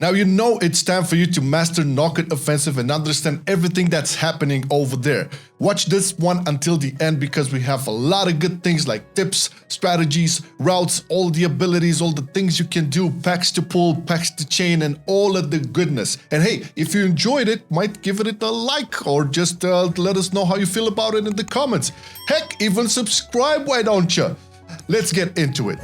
Now you know it's time for you to master Nokhud Offensive and understand everything that's happening over there. Watch this one until the end because we have a lot of good things like tips, strategies, routes, all the abilities, all the things you can do, packs to pull, packs to chain, and all of the goodness. And hey, if you enjoyed it, might give it a like or just let us know how you feel about it in the comments. Heck, even subscribe, why don't you? Let's get into it.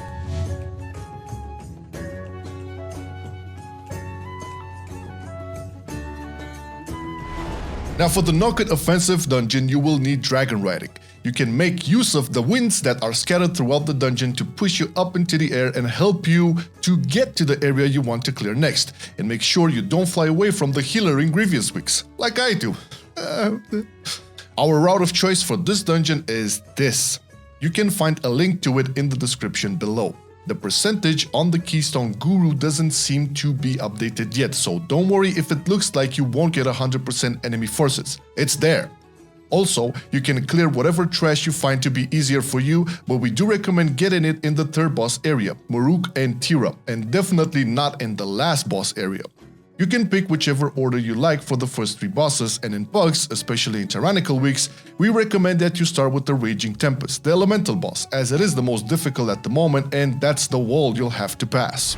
Now for the Nokhud Offensive dungeon, you will need dragon riding. You can make use of the winds that are scattered throughout the dungeon to push you up into the air and help you to get to the area you want to clear next. And make sure you don't fly away from the healer in Grievous Weeks, like I do. Our route of choice for this dungeon is this. You can find a link to it in the description below. The percentage on the Keystone Guru doesn't seem to be updated yet, so don't worry if it looks like you won't get 100% enemy forces. It's there. Also, you can clear whatever trash you find to be easier for you, but we do recommend getting it in the third boss area, Maruk and Tira, and definitely not in the last boss area. You can pick whichever order you like for the first 3 bosses, and in bugs, especially in tyrannical weeks, we recommend that you start with the Raging Tempest, the elemental boss, as it is the most difficult at the moment and that's the wall you'll have to pass.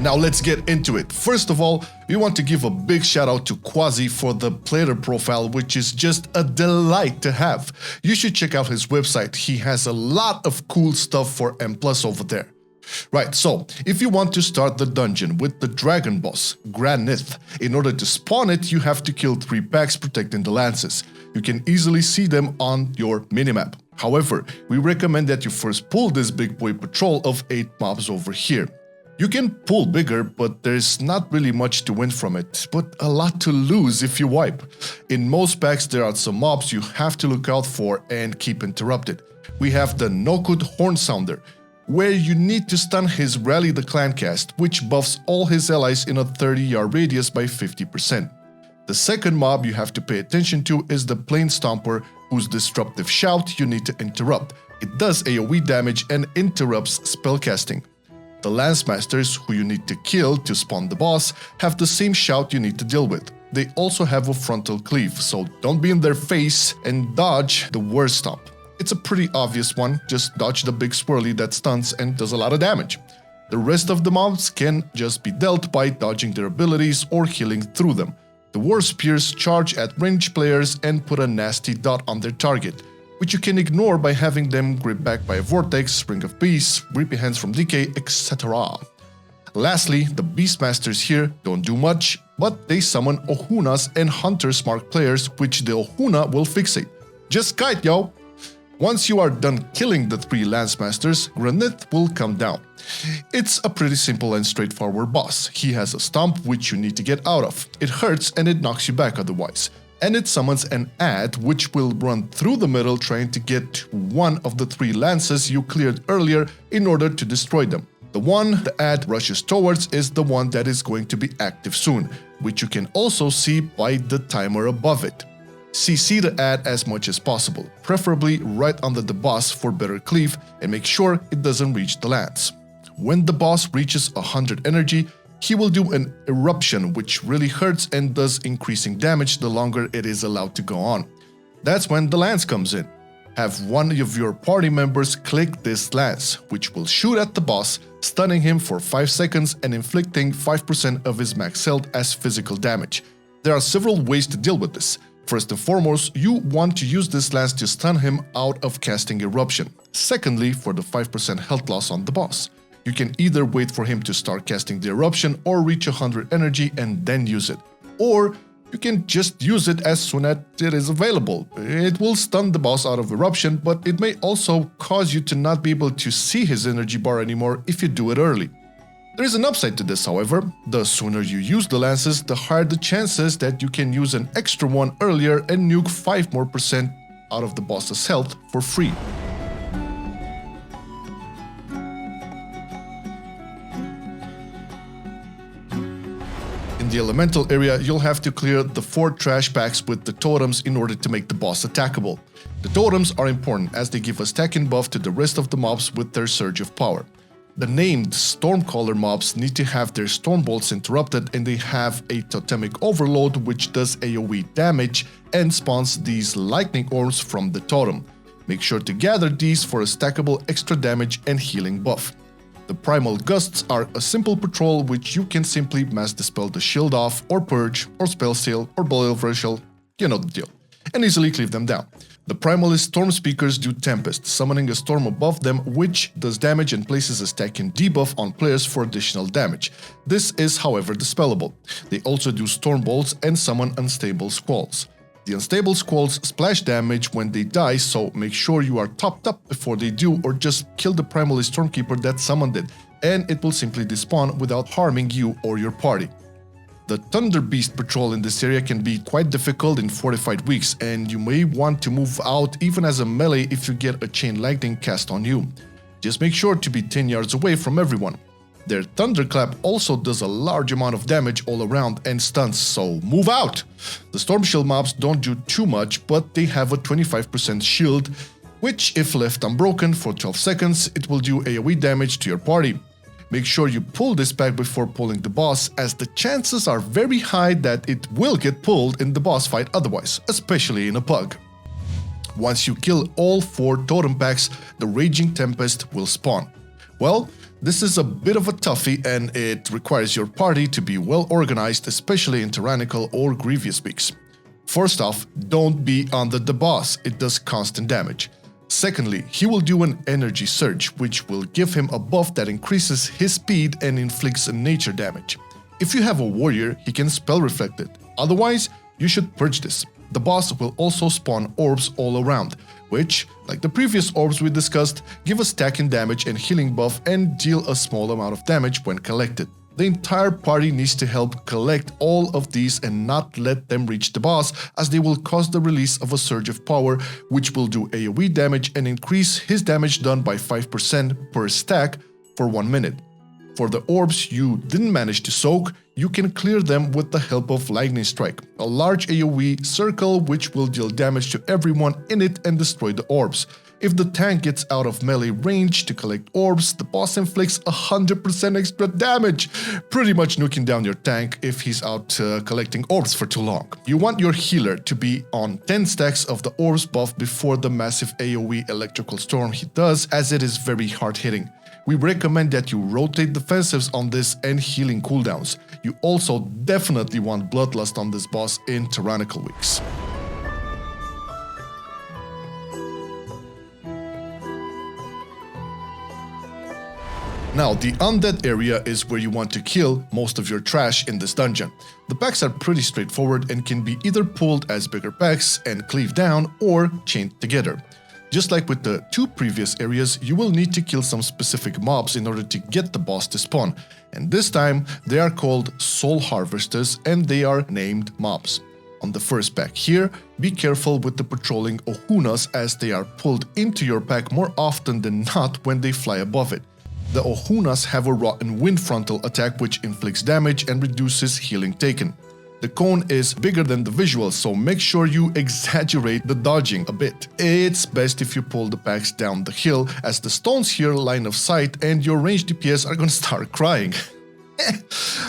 Now let's get into it. First of all, we want to give a big shout out to Quasi for the player profile, which is just a delight to have. You should check out his website. He has a lot of cool stuff for M+ over there. Right, so if you want to start the dungeon with the dragon boss, Granith, in order to spawn it, you have to kill 3 packs protecting the lances. You can easily see them on your minimap. However, we recommend that you first pull this big boy patrol of 8 mobs over here. You can pull bigger, but there's not really much to win from it, but a lot to lose if you wipe. In most packs there are some mobs you have to look out for and keep interrupted. We have the Nokhud Horn Sounder, where you need to stun his Rally the Clan cast, which buffs all his allies in a 30-yard radius by 50%. The second mob you have to pay attention to is the Plane Stomper, whose disruptive shout you need to interrupt. It does AoE damage and interrupts spellcasting. The Lance Masters, who you need to kill to spawn the boss, have the same shout you need to deal with. They also have a frontal cleave, so don't be in their face and dodge the War Stomp. It's a pretty obvious one, just dodge the big swirly that stuns and does a lot of damage. The rest of the mobs can just be dealt by dodging their abilities or healing through them. The War Spears charge at ranged players and put a nasty dot on their target, which you can ignore by having them gripped back by a Vortex, Ring of Peace, Reapy Hands from Decay, etc. Lastly, the Beastmasters here don't do much, but they summon Ohunas and Hunter's Mark players, which the Ohuna will fixate. Just kite, yo! Once you are done killing the 3 Lance Masters, Granith will come down. It's a pretty simple and straightforward boss. He has a stomp which you need to get out of. It hurts and it knocks you back otherwise. And it summons an ad which will run through the middle trying to get one of the 3 lances you cleared earlier in order to destroy them. The one the ad rushes towards is the one that is going to be active soon, which you can also see by the timer above it. CC the ad as much as possible, preferably right under the boss for better cleave, and make sure it doesn't reach the lance. When the boss reaches 100 energy, he will do an eruption which really hurts and does increasing damage the longer it is allowed to go on. That's when the lance comes in. Have one of your party members click this lance, which will shoot at the boss, stunning him for 5 seconds and inflicting 5% of his max health as physical damage. There are several ways to deal with this. First and foremost, you want to use this lance to stun him out of casting eruption. Secondly, for the 5% health loss on the boss. You can either wait for him to start casting the eruption or reach 100 energy and then use it. Or you can just use it as soon as it is available. It will stun the boss out of eruption, but it may also cause you to not be able to see his energy bar anymore if you do it early. There is an upside to this, however. The sooner you use the lances, the higher the chances that you can use an extra one earlier and nuke 5% more out of the boss's health for free. In the elemental area, you'll have to clear the 4 trash packs with the totems in order to make the boss attackable. The totems are important as they give a stacking buff to the rest of the mobs with their surge of power. The named Stormcaller mobs need to have their storm bolts interrupted, and they have a totemic overload which does AoE damage and spawns these lightning orbs from the totem. Make sure to gather these for a stackable extra damage and healing buff. The Primal Gusts are a simple patrol which you can simply mass dispel the shield off, or purge, or spell seal, or blow ilvl, you know the deal, and easily cleave them down. The Primalist Storm Speakers do Tempest, summoning a storm above them which does damage and places a stacking debuff on players for additional damage. This is however dispellable. They also do Storm Bolts and summon Unstable Squalls. The Unstable Squalls splash damage when they die, so make sure you are topped up before they do, or just kill the Primalist Stormkeeper that summoned it, and it will simply despawn without harming you or your party. The Thunder Beast patrol in this area can be quite difficult in fortified weeks, and you may want to move out even as a melee if you get a chain lightning cast on you. Just make sure to be 10 yards away from everyone. Their Thunderclap also does a large amount of damage all around and stuns, so move out! The Storm Shield mobs don't do too much, but they have a 25% shield, which if left unbroken for 12 seconds, it will do AoE damage to your party. Make sure you pull this pack before pulling the boss, as the chances are very high that it will get pulled in the boss fight otherwise, especially in a pug. Once you kill all 4 totem packs, the Raging Tempest will spawn. Well, this is a bit of a toughie, and it requires your party to be well organized, especially in tyrannical or grievous weeks. First off, don't be under the boss, it does constant damage. Secondly, he will do an energy surge, which will give him a buff that increases his speed and inflicts a nature damage. If you have a warrior, he can spell reflect it. Otherwise, you should purge this. The boss will also spawn orbs all around, which, like the previous orbs we discussed, give a stacking damage and healing buff and deal a small amount of damage when collected. The entire party needs to help collect all of these and not let them reach the boss, as they will cause the release of a surge of power which will do AoE damage and increase his damage done by 5% per stack for 1 minute. For the orbs you didn't manage to soak, you can clear them with the help of Lightning Strike, a large AoE circle which will deal damage to everyone in it and destroy the orbs. If the tank gets out of melee range to collect orbs, the boss inflicts 100% extra damage, pretty much nuking down your tank if he's out collecting orbs for too long. You want your healer to be on 10 stacks of the orbs buff before the massive AoE electrical storm he does, as it is very hard hitting. We recommend that you rotate defensives on this and healing cooldowns. You also definitely want Bloodlust on this boss in tyrannical weeks. Now, the undead area is where you want to kill most of your trash in this dungeon. The packs are pretty straightforward and can be either pulled as bigger packs and cleaved down, or chained together. Just like with the 2 previous areas, you will need to kill some specific mobs in order to get the boss to spawn, and this time they are called Soul Harvesters and they are named mobs. On the first pack here, be careful with the patrolling Ohunas, as they are pulled into your pack more often than not when they fly above it. The Ohunas have a Rotten Wind frontal attack which inflicts damage and reduces healing taken. The cone is bigger than the visual, so make sure you exaggerate the dodging a bit. It's best if you pull the packs down the hill, as the stones here line of sight and your ranged DPS are gonna start crying.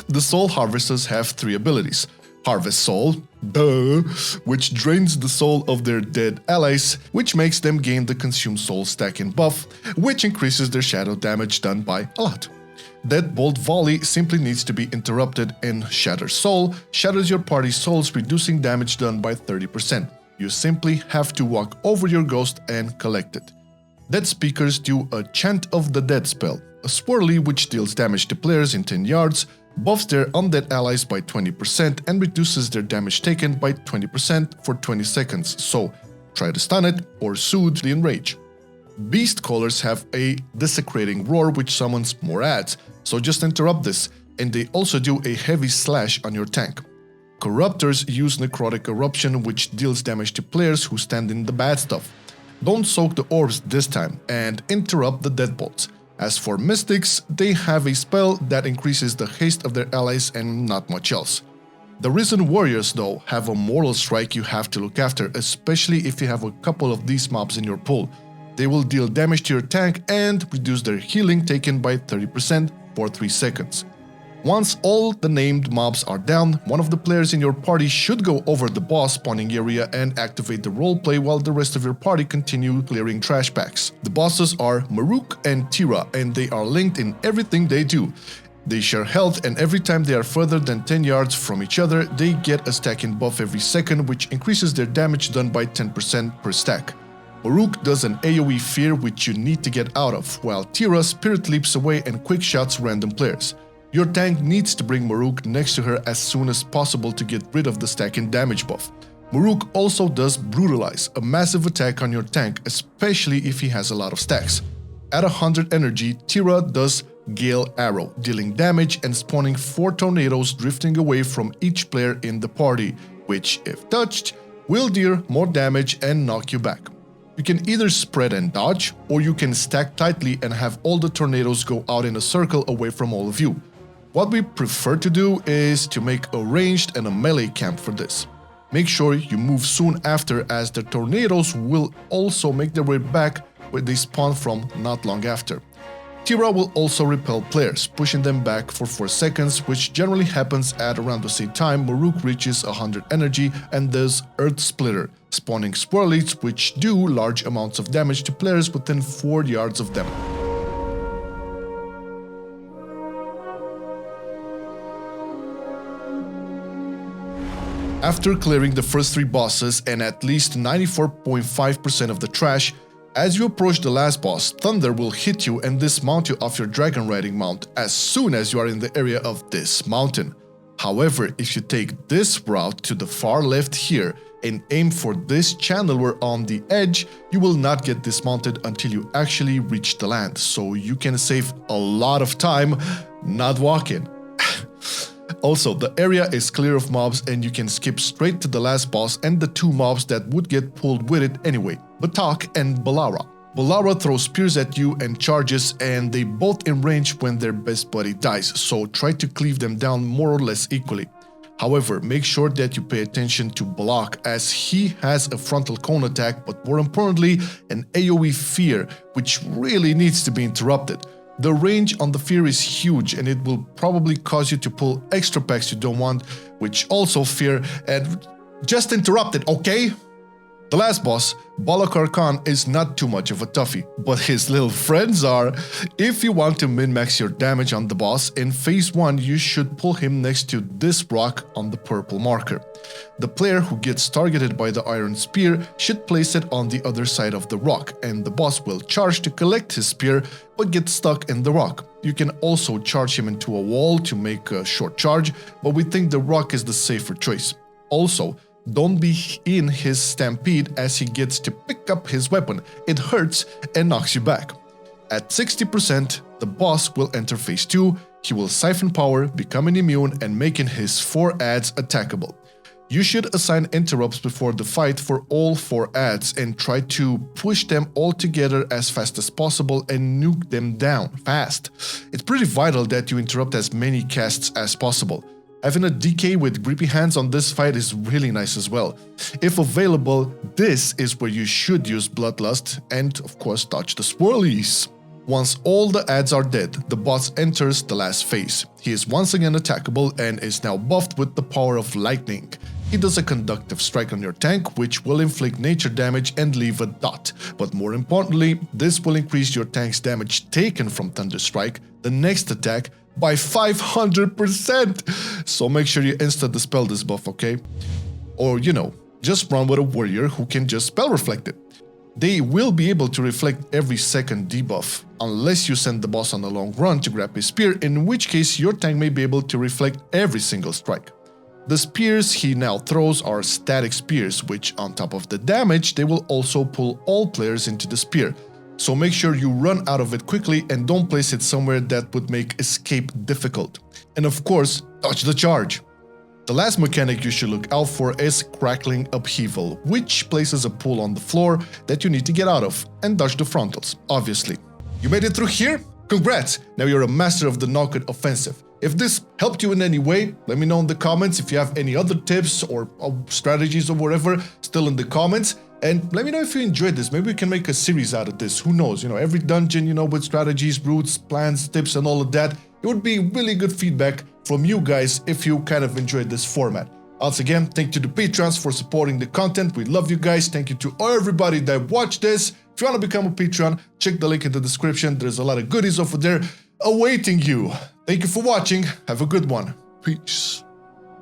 The Soul Harvesters have 3 abilities. Harvest Soul, duh, which drains the soul of their dead allies, which makes them gain the Consume Soul stacking buff, which increases their shadow damage done by a lot. Deadbolt Volley simply needs to be interrupted, and Shatter Soul shatters your party's souls, reducing damage done by 30%. You simply have to walk over your ghost and collect it. Dead Speakers do a Chant of the Dead spell, a swirly which deals damage to players in 10 yards, buffs their undead allies by 20% and reduces their damage taken by 20% for 20 seconds, so try to stun it or soothe the enrage. Beast Callers have a Desecrating Roar which summons more ads, so just interrupt this, and they also do a heavy slash on your tank. Corruptors use Necrotic Eruption which deals damage to players who stand in the bad stuff. Don't soak the orbs this time, and interrupt the Deadbolts. As for Mystics, they have a spell that increases the haste of their allies and not much else. The Risen Warriors though have a mortal strike you have to look after, especially if you have a couple of these mobs in your pool. They will deal damage to your tank and reduce their healing taken by 30% for 3 seconds. Once all the named mobs are down, one of the players in your party should go over the boss spawning area and activate the roleplay while the rest of your party continue clearing trash packs. The bosses are Maruk and Tira, and they are linked in everything they do. They share health, and every time they are further than 10 yards from each other, they get a stacking buff every second, which increases their damage done by 10% per stack. Maruk does an AoE fear which you need to get out of, while Tira spirit leaps away and quick shots random players. Your tank needs to bring Maruk next to her as soon as possible to get rid of the stacking damage buff. Maruk also does Brutalize, a massive attack on your tank, especially if he has a lot of stacks. At 100 energy, Tira does Gale Arrow, dealing damage and spawning 4 tornadoes drifting away from each player in the party, which, if touched, will deal more damage and knock you back. You can either spread and dodge, or you can stack tightly and have all the tornadoes go out in a circle away from all of you. What we prefer to do is to make a ranged and a melee camp for this. Make sure you move soon after, as the tornadoes will also make their way back where they spawn from not long after. Tira will also repel players, pushing them back for 4 seconds, which generally happens at around the same time Maruk reaches 100 energy and does Earth Splitter, spawning swirlies which do large amounts of damage to players within 4 yards of them. After clearing the first 3 bosses and at least 94.5% of the trash, as you approach the last boss, Thunder will hit you and dismount you off your dragon riding mount as soon as you are in the area of this mountain. However, if you take this route to the far left here and aim for this channel where on the edge, you will not get dismounted until you actually reach the land, so you can save a lot of time not walking. Also, the area is clear of mobs and you can skip straight to the last boss and the 2 mobs that would get pulled with it anyway, Batak and Balara. Balara throws spears at you and charges, and they both in range when their best buddy dies, so try to cleave them down more or less equally. However, make sure that you pay attention to Balak, as he has a frontal cone attack, but more importantly an AoE fear which really needs to be interrupted. The range on the fear is huge and it will probably cause you to pull extra packs you don't want, which also fear, and just interrupt it, okay? The last boss, Balakar Khan, is not too much of a toughie, but his little friends are. If you want to min-max your damage on the boss, in phase 1 you should pull him next to this rock on the purple marker. The player who gets targeted by the iron spear should place it on the other side of the rock, and the boss will charge to collect his spear but get stuck in the rock. You can also charge him into a wall to make a short charge, but we think the rock is the safer choice. Also, don't be in his stampede as he gets to pick up his weapon. It hurts and knocks you back. At 60%, the boss will enter phase 2, he will siphon power, becoming immune and making his 4 adds attackable. You should assign interrupts before the fight for all 4 adds and try to push them all together as fast as possible and nuke them down fast. It's pretty vital that you interrupt as many casts as possible. Having a DK with grippy hands on this fight is really nice as well. If available, this is where you should use Bloodlust and of course dodge the swirlies. Once all the adds are dead, the boss enters the last phase. He is once again attackable and is now buffed with the power of lightning. He does a conductive strike on your tank, which will inflict nature damage and leave a dot. But more importantly, this will increase your tank's damage taken from Thunder Strike, the next attack, by 500%. So make sure you insta-dispel this buff, okay? Or, you know, just run with a warrior who can just spell reflect it. They will be able to reflect every second debuff, unless you send the boss on a long run to grab his spear, in which case your tank may be able to reflect every single strike. The spears he now throws are static spears, which on top of the damage, they will also pull all players into the spear. So make sure you run out of it quickly and don't place it somewhere that would make escape difficult. And of course, dodge the charge. The last mechanic you should look out for is Crackling Upheaval, which places a pool on the floor that you need to get out of, and dodge the frontals, obviously. You made it through here? Congrats! Now you're a master of the Nokhud offensive. If this helped you in any way, let me know in the comments. If you have any other tips or strategies or whatever, still in the comments. And let me know if you enjoyed this. Maybe we can make a series out of this. Who knows? You know, every dungeon, you know, with strategies, routes, plans, tips, and all of that. It would be really good feedback from you guys if you kind of enjoyed this format. Once again, thank you to Patrons for supporting the content. We love you guys. Thank you to everybody that watched this. If you want to become a Patreon, check the link in the description. There's a lot of goodies over there awaiting you. Thank you for watching. Have a good one. Peace.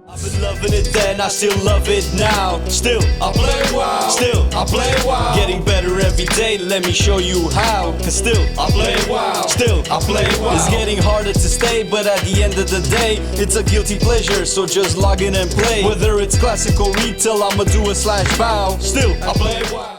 I've been loving it then, I still love it now. Still, I play WoW. Still, I play WoW. Getting better every day, let me show you how. Cause still, I play WoW. Still, I play WoW. It's getting harder to stay, but at the end of the day, it's a guilty pleasure, so just log in and play. Whether it's classical retail, I'ma do a /bow. Still, I play WoW.